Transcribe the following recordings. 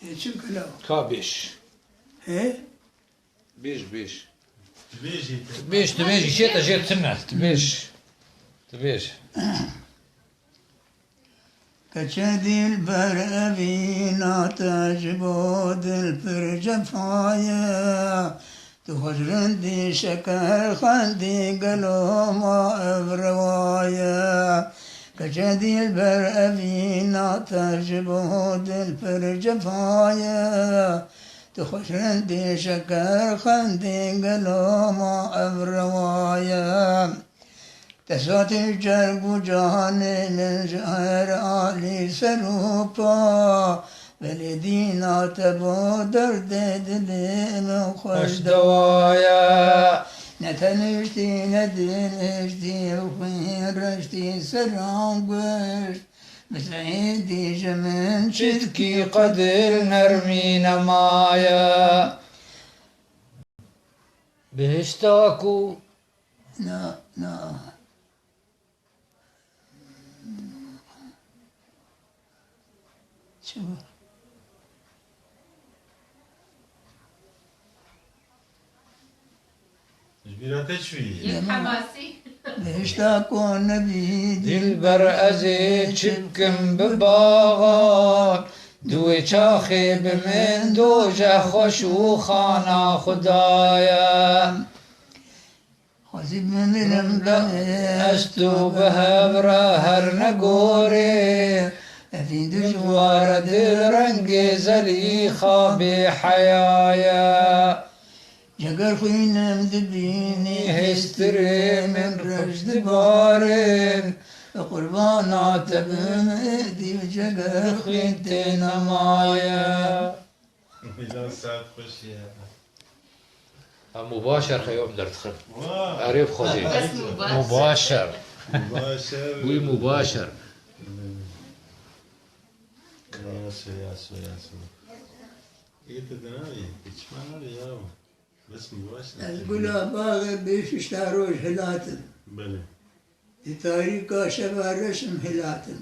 تشم كلاو كابيش ايه بيش تبيش جيت سنة تبيش كشدي البرابينا تجبود الفرجفايا تخجرندي شكر خندي قلوما بروايا كشدي البرابينا تجبود الفرجفايا تخجرندي شكر خندي قلوما بروايا تسوت الجرب جهاني من جهر آلي سروبا بلدينا تبو درد دلي من خوش دوايا نتنشتي ندنشتي وفين رشتي سرام قشت بسعيدي جمن شتكي قدر نرمينا مايا بهشتاكو لا شو جبيراتي شوية حماسي بهشتاكو نبي دلبر ازي چبكم بباغان دوی چاخی بمن دو جا خوش و خانا خدایا خزي من استو بهبرا هر نگوری في جوار دل رنگ زلیخا بی حیایا جگر خوینم دبینی هستری من رشد بارن قربانات بمدي جگر خوین نمایا ميلان ساعة خوشية مباشر خيوم دردخل واه عريف خذي بس مباشر مباشر وي مباشر ياسو ايه تدناي اتشمعنا ياو بس مباشر أقول باغ بيش اشتاروش هلاتن بله تاريخ شبا رسم هلاتن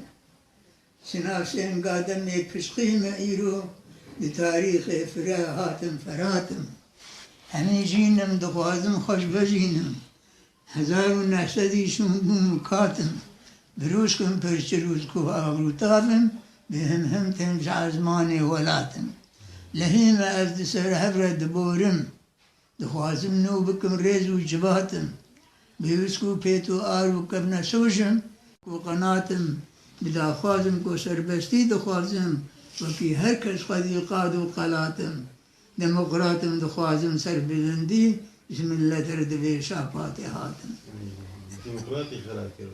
سنافسين قادم يفسقيم إيرو لتاريخ فراهاتم فراتم همي جينم دخوازم خوش بجينم هزارو نحسدي شنبو مكاتم بروشكم پرچروزكو آغروتابم بهم هم تنجع زماني ولاتم لهيما أفد سر هفرة دبورم دخوازم نو بكم ريزو جباتم بيوسكو بيتو آرو كبنا سوشم كو قناتم بدا خوازم كو سربستي دخوازم وكي هركز خذي قادو قلاتم ديمقراطم دخوازم سربلندي بسم الله ترد بي شافاتي هاتم ديمقراطي خلاص كده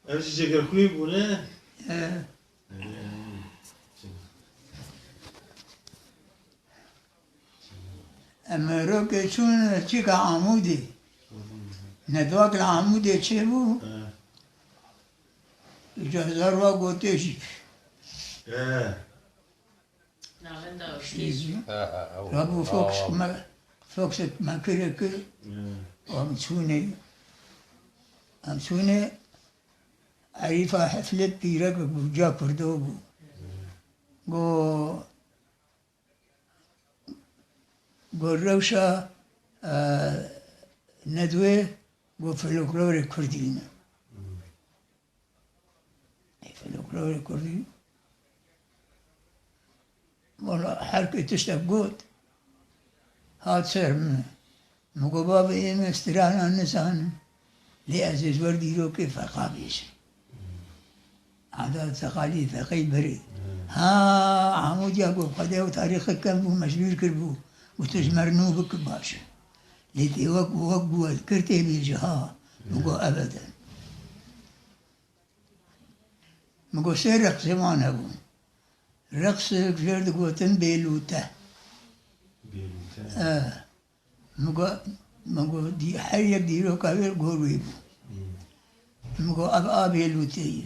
امشي جگر خوی بونه اما روك شون تشيكا عمودي ندواك العمودي تشيبو جهزار واقوتيشي رابو فوكس ما كيرك أمسوني عريفة حفلة بيرك بوجا كردوبو go روشا ندوه go فلوكلور كردين فلوكلور كردي والله حركة تشتبقوت هات سر منه مگو بابا این استرانا نسان لی عزیز وردی رو که فقابیش عادات تقالید فقی بری ها عمود یا گو خدا و تاریخ کم بو مشهور کر بو و تجمرنو بک باشه لیتی وقت بود کرتی بیجه ها مگو ابدا مگو سه رقص ما نبون رقص جرد گوتن بیلوته مگو دی هر یک دیرو کاور گوروی بو مگو اب بیلوته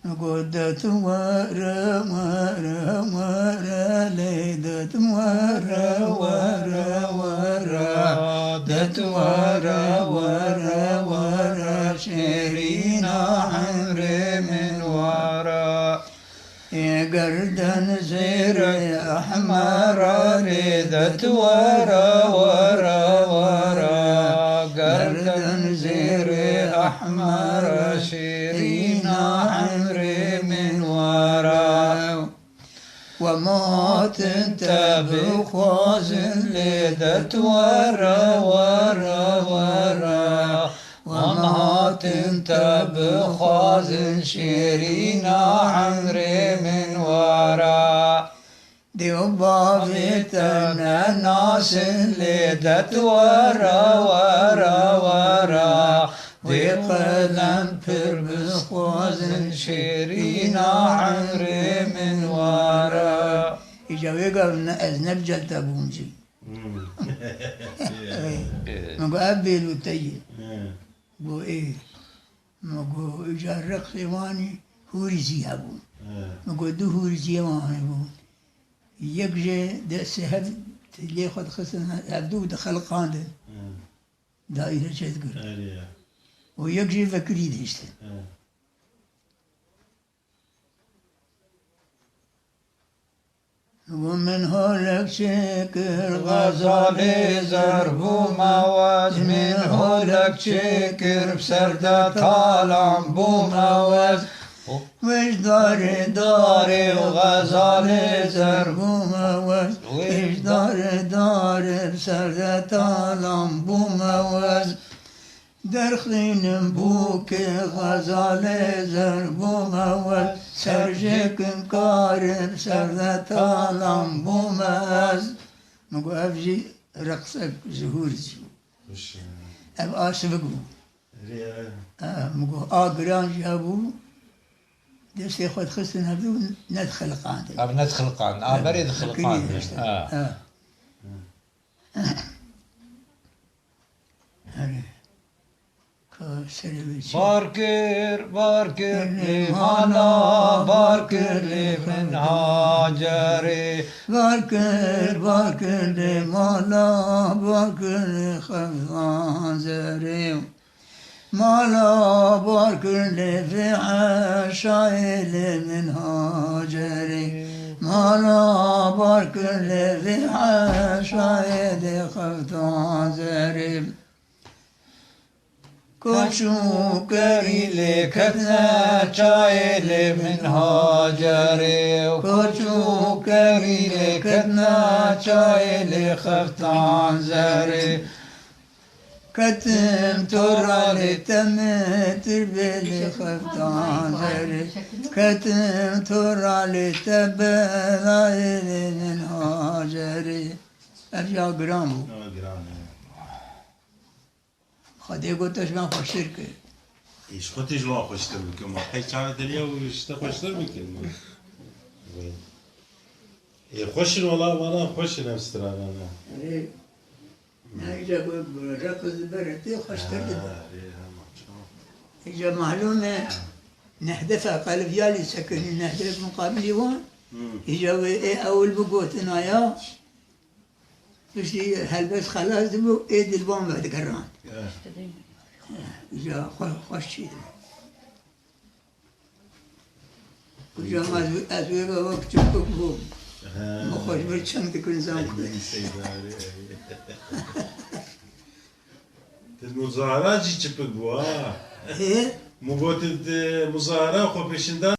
مگو دتم ورا ورا ورا لی دتم ورا ورا ورا دتم ورا ورا ورا شيرينا عن قردن زير أحمر ريدت ورا ورا ورا قردن زير أحمر شيرين عمري من ورا ومات انت بخواز ليدت ورا ورا ورا ومات انت بخواز شيرين عمري من ورا بابتنا ناس ليدت ورا ورا ورا وقلم پر بخواز شيرين عمري من ورا يجاوي قال أذنب جلت أبونجي ما قال أبي لوتي قو إيه ما قو إجا رقصواني هوريزي هبون ما قو دو هوريزي واني هبون يكجي دس هف اللي خد خسن هبدو دخل قاندن دائرة تذكر ويكجي فكري ديشتن ومن هولك شكر غزالي زربو موز من هولك شكر بسردة طالع بو موز وش داري داري وغزالي زربو موز وش داري بسردة طالع بو موز درخين بوك غزال زربو موز سرجك مكارب سردة عالم بومز مقو أفجي رقصك زهورتي أب آسفقو مقو آقران جابو دستي خود خستن هبدو ندخل قاندل أب ندخل قان بريد خلقان باركر باركر لي مانا باركر لي من هاجري باركر لي مالا باركر لي خفان زري مالا باركر لي في عشايل من هاجري مالا باركر لي في عشايل خفان زري كوشو كريلي كتنا شايل من هاجري كوشو كريلي كتنا شايل خفتان زري كتم ترى لتمتر بلي خفتان زري كتم ترى لتبلايل من هاجري ارجع جرامو خدي قلتش ما خوشتر که ایش خودش لا خوشتر بکن ما هیچ چند دلیا و اشتا خوشتر بکن خوشن ولا خوشن امسترانا نه ایجا رقص برتی خوشتر ده ایجا معلومه نهدفها قلب يالي سكني نهدف مقابل يوان ایجا اول بقوتنا يا بشي هلبس خلاص دبو ايد البوم بعد قران جا خوش شيء وجا ما ازوي وقت بو ما خوش برشان تكون زمان المظاهرات جي تشبك بوا ايه مو قلت المظاهرة خو بيشندان